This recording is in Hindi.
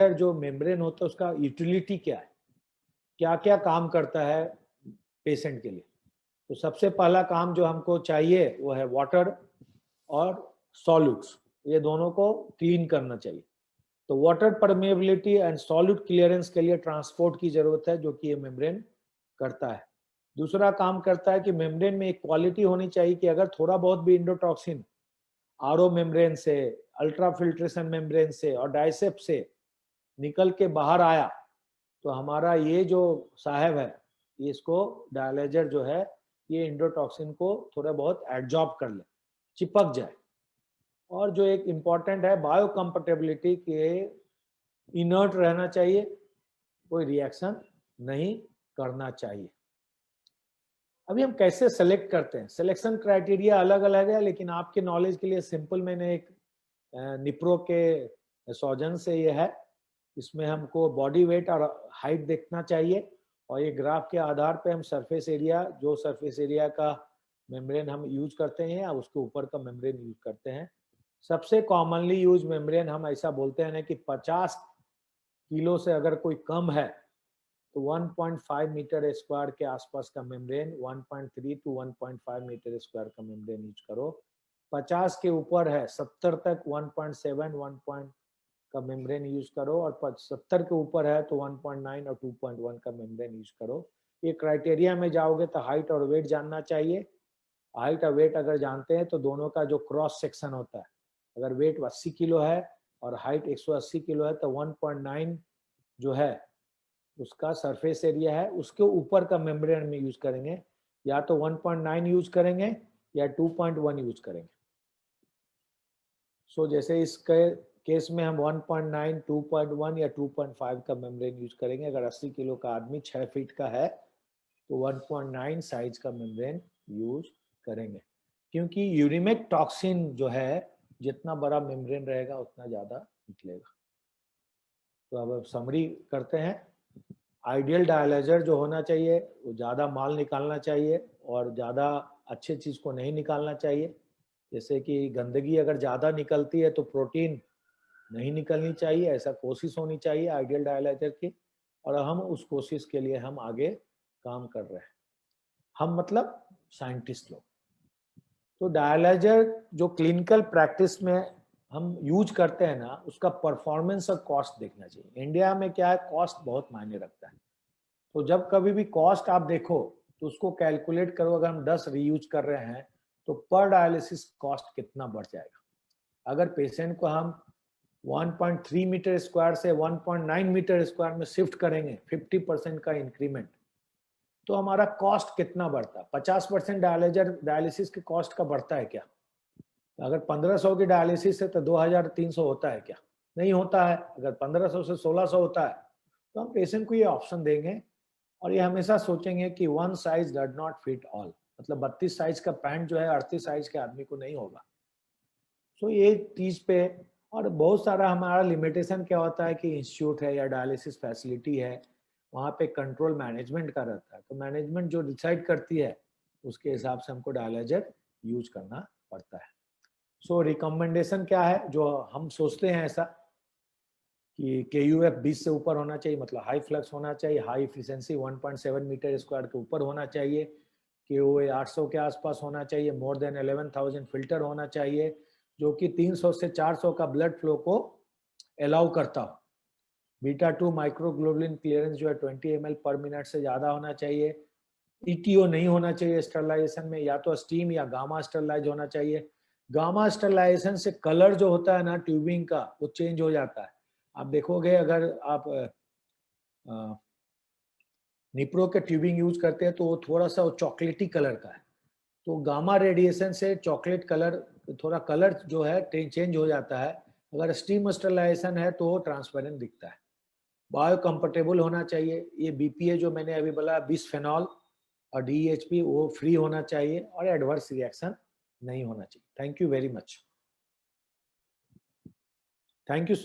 जो मेम्ब्रेन होता है उसका यूटिलिटी क्या है, क्या क्या काम करता है पेशेंट के लिए। तो सबसे पहला काम जो हमको चाहिए वो है वाटर और सॉल्यूट्स, ये दोनों को क्लीन करना चाहिए। तो water permeability and solute clearance के लिए ट्रांसपोर्ट की जरूरत है, जो कि ये मेम्ब्रेन करता है। दूसरा काम करता है कि मेम्ब्रेन में एक क्वालिटी होनी चाहिए कि अगर थोड़ा बहुत भी इंडोटॉक्सिन आरओ मेम्ब्रेन से, अल्ट्रा फिल्ट्रेशन मेम्ब्रेन से और डाइसेप से निकल के बाहर आया तो हमारा ये जो साहब है इसको डायलाइजर जो है ये इंडोटॉक्सिन को थोड़ा बहुत एब्जॉर्ब कर ले, चिपक जाए। और जो एक इम्पॉर्टेंट है बायोकम्पेटेबिलिटी के इनर्ट रहना चाहिए, कोई रिएक्शन नहीं करना चाहिए। अभी हम कैसे सेलेक्ट करते हैं, सिलेक्शन क्राइटेरिया अलग अलग है, लेकिन आपके नॉलेज के लिए सिंपल मैंने एक निप्रो के सॉजन से ये है, इसमें हमको बॉडी वेट और हाइट देखना चाहिए और ये ग्राफ के आधार पे हम सरफेस एरिया, जो सरफेस एरिया का मेम्ब्रेन हम यूज करते हैं या उसके ऊपर का मेम्ब्रेन यूज करते हैं। सबसे कॉमनली यूज मेम्ब्रेन हम ऐसा बोलते हैं ना कि 50 किलो से अगर कोई कम है तो 1.5 मीटर स्क्वायर के आसपास का मेम्ब्रेन, 1.3 टू 1.5 मीटर स्क्वायर का मेम्ब्रेन यूज करो। 50 के ऊपर है 70 तक 1.7 1 का मेम्ब्रेन यूज करो, और 70 के ऊपर है तो 1.9 और 2.1 का मेम्ब्रेन यूज करो। ये क्राइटेरिया में जाओगे तो हाइट और वेट जानना चाहिए। हाइट और वेट अगर जानते हैं तो दोनों का जो क्रॉस सेक्शन होता है, अगर वेट 80 किलो है और हाइट 180 किलो है तो 1.9 जो है उसका सरफेस एरिया है, उसके ऊपर का मेम्ब्रेन में यूज करेंगे, या तो 1.9 यूज करेंगे या 2.1 यूज करेंगे। सो जैसे इस केस में हम 1.9, 2.1 या 2.5 का मेम्ब्रेन यूज करेंगे। अगर 80 किलो का आदमी 6 फीट का है तो 1.9 साइज का मेम्ब्रेन यूज करेंगे, क्योंकि यूरिमिक टॉक्सिन जो है जितना बड़ा मेम्ब्रेन रहेगा उतना ज्यादा निकलेगा। तो अब समरी करते हैं। आइडियल डायलाइजर जो होना चाहिए वो ज़्यादा माल निकालना चाहिए और ज़्यादा अच्छे चीज़ को नहीं निकालना चाहिए। जैसे कि गंदगी अगर ज़्यादा निकलती है तो प्रोटीन नहीं निकलनी चाहिए, ऐसा कोशिश होनी चाहिए आइडियल डायलाइजर की, और हम उस कोशिश के लिए हम आगे काम कर रहे हैं। हम मतलब साइंटिस्ट लोग। तो डायलाइजर जो क्लिनिकल प्रैक्टिस में हम यूज करते हैं ना, उसका परफॉर्मेंस और कॉस्ट देखना चाहिए। इंडिया में क्या है, कॉस्ट बहुत मायने रखता है। तो जब कभी भी कॉस्ट आप देखो तो उसको कैलकुलेट करो, अगर हम 10 रीयूज कर रहे हैं तो पर डायलिसिस कॉस्ट कितना बढ़ जाएगा। अगर पेशेंट को हम 1.3 मीटर स्क्वायर से 1.9 मीटर स्क्वायर में शिफ्ट करेंगे 50% का इंक्रीमेंट, तो हमारा कॉस्ट कितना बढ़ता है। 50% डायलिसिस के कॉस्ट का बढ़ता है क्या? अगर 1500 की डायलिसिस है तो 2300 होता है क्या? नहीं होता है। अगर 1500 से 1600 होता है तो हम पेशेंट को ये ऑप्शन देंगे, और ये हमेशा सोचेंगे कि one size does not fit all, मतलब 32 साइज का पैंट जो है 38 साइज के आदमी को नहीं होगा। सो ये चीज पे, और बहुत सारा हमारा लिमिटेशन क्या होता है कि इंस्टीट्यूट है या डायलिसिस फैसिलिटी है, वहाँ पे कंट्रोल मैनेजमेंट का रहता है। तो मैनेजमेंट जो डिसाइड करती है उसके हिसाब से हमको डायलाइजर यूज करना पड़ता है। सो रिकमेंडेशन क्या है जो हम सोचते हैं ऐसा कि KUF 20 से ऊपर होना चाहिए, मतलब हाई फ्लक्स होना चाहिए, हाई इफिशिएंसी 1.7 मीटर स्क्वायर के ऊपर होना चाहिए, KOA 800 के आसपास होना चाहिए, मोर देन 11,000 फिल्टर होना चाहिए, जो कि 300 से 400 का ब्लड फ्लो को अलाउ करता हो। β2 माइक्रोग्लोबुलिन क्लियरेंस जो है 20 ml पर मिनट से ज्यादा होना चाहिए। ETO नहीं होना चाहिए स्टरलाइजेशन में, या तो स्टीम या गामा स्टरलाइज होना चाहिए। गामा स्टरलाइजेशन से कलर जो होता है ना ट्यूबिंग का वो चेंज हो जाता है। आप देखोगे अगर आप निप्रो के ट्यूबिंग यूज करते हैं तो वो थोड़ा सा चॉकलेटी कलर का है। तो गामा रेडिएशन से चॉकलेट कलर, थोड़ा कलर जो है चेंज हो जाता है। अगर स्टीम स्टरलाइजेशन है तो वो ट्रांसपेरेंट दिखता है। बायोकम्पेटेबल होना चाहिए। ये BPA जो मैंने अभी बोला, बिसफेनॉल और DEHP, वो फ्री होना चाहिए और एडवर्स रिएक्शन नहीं होना चाहिए। Thank you very much. Thank you.